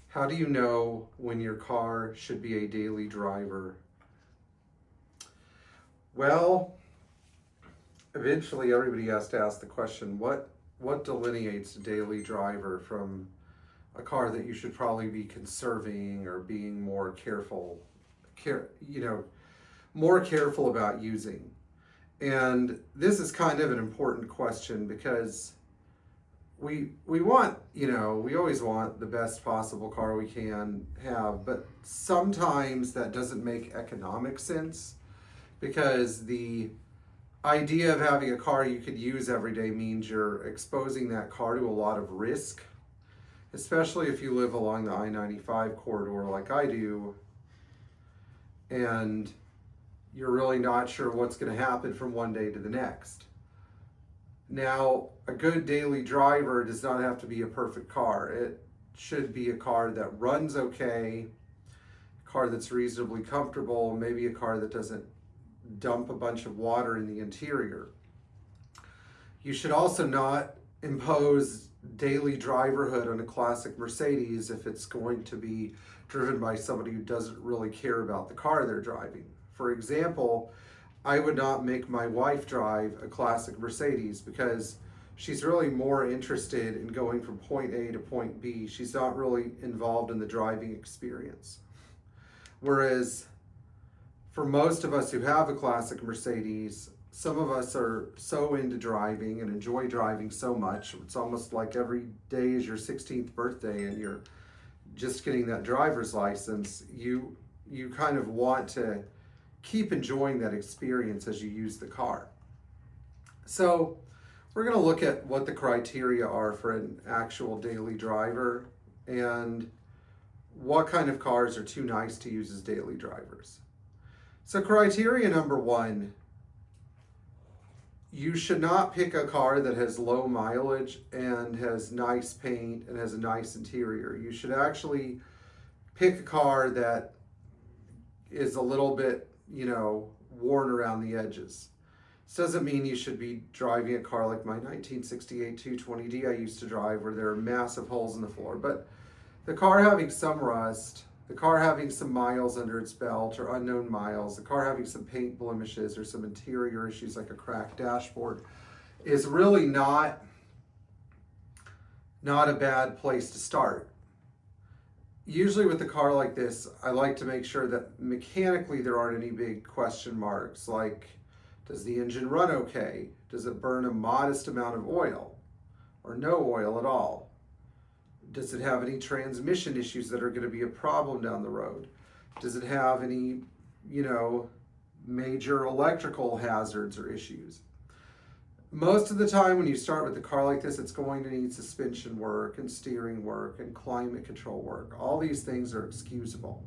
How do you know when your car should be a daily driver? Well, eventually everybody has to ask the question, what delineates a daily driver from a car that you should probably be conserving or being more more careful about using? And this is kind of an important question because we want, we always want the best possible car we can have, but sometimes that doesn't make economic sense because the idea of having a car you could use every day means you're exposing that car to a lot of risk, especially if you live along the I-95 corridor like I do, and you're really not sure what's going to happen from one day to the next. Now, a good daily driver does not have to be a perfect car. It should be a car that runs okay, a car that's reasonably comfortable, maybe a car that doesn't dump a bunch of water in the interior. You should also not impose daily driverhood on a classic Mercedes if it's going to be driven by somebody who doesn't really care about the car they're driving. For example, I would not make my wife drive a classic Mercedes because she's really more interested in going from point A to point B. She's not really involved in the driving experience. Whereas for most of us who have a classic Mercedes, some of us are so into driving and enjoy driving so much. It's almost like every day is your 16th birthday and you're just getting that driver's license. You kind of want to keep enjoying that experience as you use the car. So we're going to look at what the criteria are for an actual daily driver and what kind of cars are too nice to use as daily drivers. So criteria number one, you should not pick a car that has low mileage and has nice paint and has a nice interior. You should actually pick a car that is a little bit, worn around the edges. This doesn't mean you should be driving a car like my 1968 220D I used to drive where there are massive holes in the floor, but the car having some rust, the car having some miles under its belt or unknown miles, the car having some paint blemishes or some interior issues like a cracked dashboard is really not a bad place to start. Usually with a car like this, I like to make sure that mechanically there aren't any big question marks like, does the engine run okay? Does it burn a modest amount of oil or no oil at all? Does it have any transmission issues that are going to be a problem down the road? Does it have any, major electrical hazards or issues? Most of the time when you start with a car like this, it's going to need suspension work and steering work and climate control work. All these things are excusable.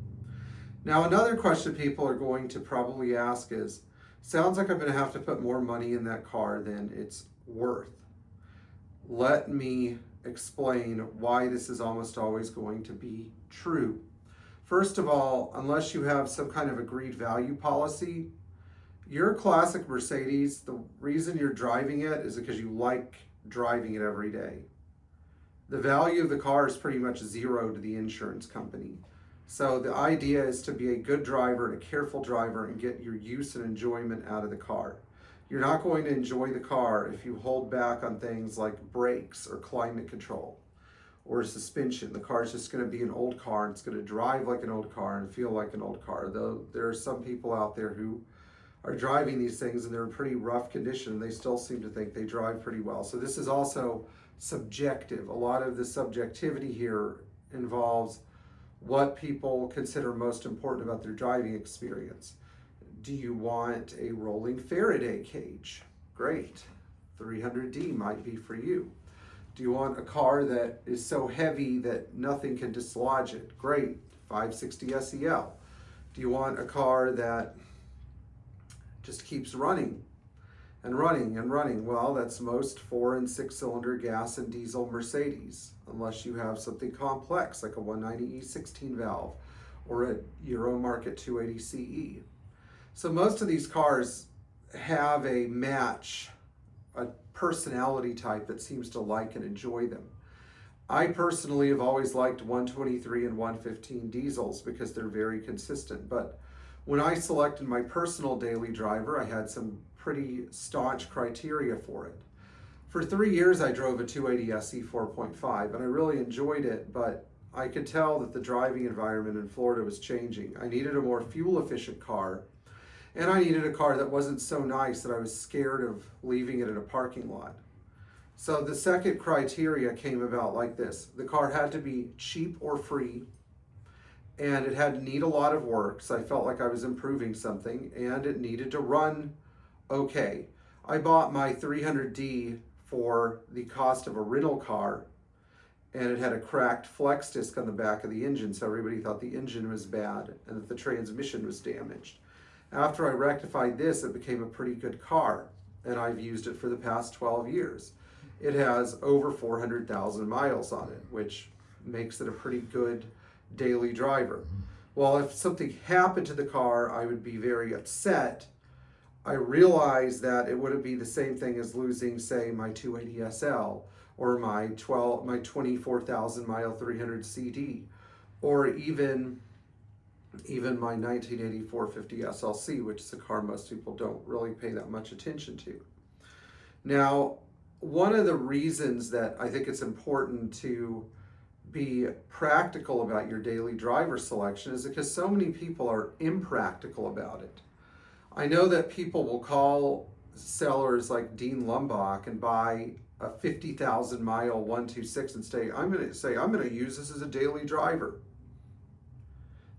Now, another question people are going to probably ask is, sounds like I'm going to have to put more money in that car than it's worth. Let me explain why this is almost always going to be true. First of all, unless you have some kind of agreed value policy, your classic Mercedes, the reason you're driving it is because you like driving it every day. The value of the car is pretty much zero to the insurance company. So the idea is to be a good driver and a careful driver and get your use and enjoyment out of the car. You're not going to enjoy the car if you hold back on things like brakes or climate control or suspension. The car is just going to be an old car and it's going to drive like an old car and feel like an old car. Though there are some people out there who are driving these things and they're in pretty rough condition. They still seem to think they drive pretty well. So this is also subjective. A lot of the subjectivity here involves what people consider most important about their driving experience. Do you want a rolling Faraday cage? Great. 300D might be for you. Do you want a car that is so heavy that nothing can dislodge it? Great. 560 SEL. Do you want a car that just keeps running and running and running? Well, that's most 4 and 6 cylinder gas and diesel Mercedes, unless you have something complex like a 190 E16 valve or a Euro Market 280 CE. So most of these cars have a match, a personality type that seems to like and enjoy them. I personally have always liked 123 and 115 diesels because they're very consistent. But when I selected my personal daily driver, I had some pretty staunch criteria for it. For 3 years, I drove a 280 SE 4.5, and I really enjoyed it, but I could tell that the driving environment in Florida was changing. I needed a more fuel-efficient car, and I needed a car that wasn't so nice that I was scared of leaving it in a parking lot. So the second criteria came about like this. The car had to be cheap or free, and it had to need a lot of work, so I felt like I was improving something, and it needed to run okay. I bought my 300D for the cost of a rental car, and it had a cracked flex disc on the back of the engine, so everybody thought the engine was bad and that the transmission was damaged. After I rectified this, it became a pretty good car, and I've used it for the past 12 years. It has over 400,000 miles on it, which makes it a pretty good daily driver. Well, if something happened to the car, I would be very upset. I realized that it wouldn't be the same thing as losing, say, my 280 SL or my 24,000 mile 300 CD, or even my 1980 450 SLC, which is a car most people don't really pay that much attention to. Now, one of the reasons that I think it's important to be practical about your daily driver selection is because so many people are impractical about it. I know that people will call sellers like Dean Lumbach and buy a 50,000 mile 126 and say, I'm going to use this as a daily driver.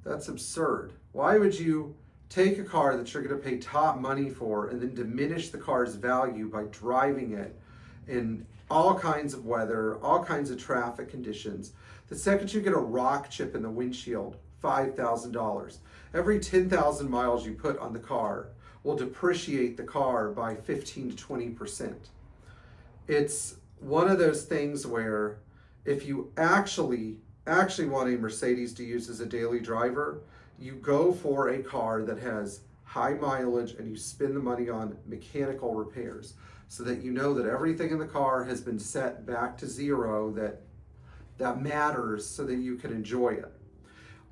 That's absurd. Why would you take a car that you're going to pay top money for and then diminish the car's value by driving it in all kinds of weather, all kinds of traffic conditions? The second you get a rock chip in the windshield, $5,000. Every 10,000 miles you put on the car will depreciate the car by 15 to 20%. It's one of those things where if you actually want a Mercedes to use as a daily driver, you go for a car that has high mileage and you spend the money on mechanical repairs so that you know that everything in the car has been set back to zero that matters so that you can enjoy it.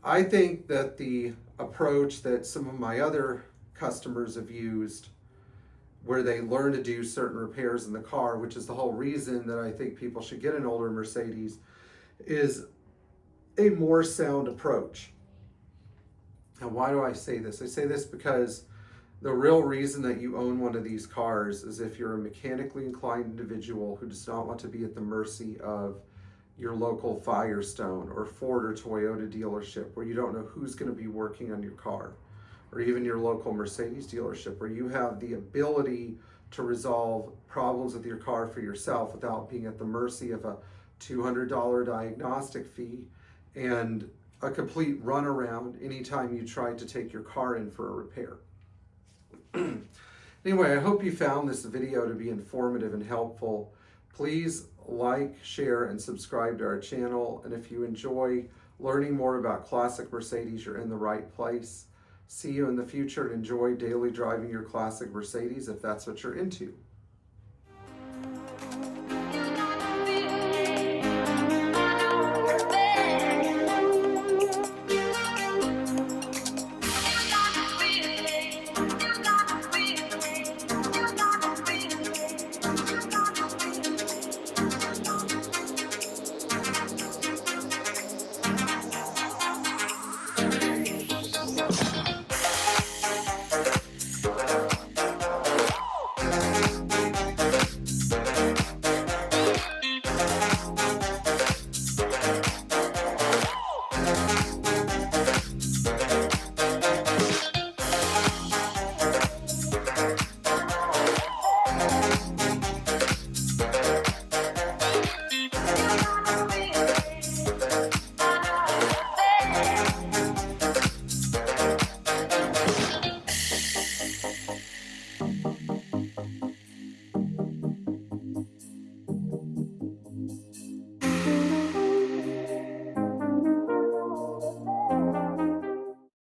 I think that the approach that some of my other customers have used, where they learn to do certain repairs in the car, which is the whole reason that I think people should get an older Mercedes, is a more sound approach. Now, why do I say this? I say this because the real reason that you own one of these cars is if you're a mechanically inclined individual who does not want to be at the mercy of your local Firestone or Ford or Toyota dealership, where you don't know who's going to be working on your car, or even your local Mercedes dealership, where you have the ability to resolve problems with your car for yourself without being at the mercy of a $200 diagnostic fee and a complete runaround anytime you try to take your car in for a repair. Anyway, I hope you found this video to be informative and helpful. Please like, share, and subscribe to our channel. And if you enjoy learning more about Classic Mercedes, you're in the right place. See you in the future, and enjoy daily driving your Classic Mercedes if that's what you're into.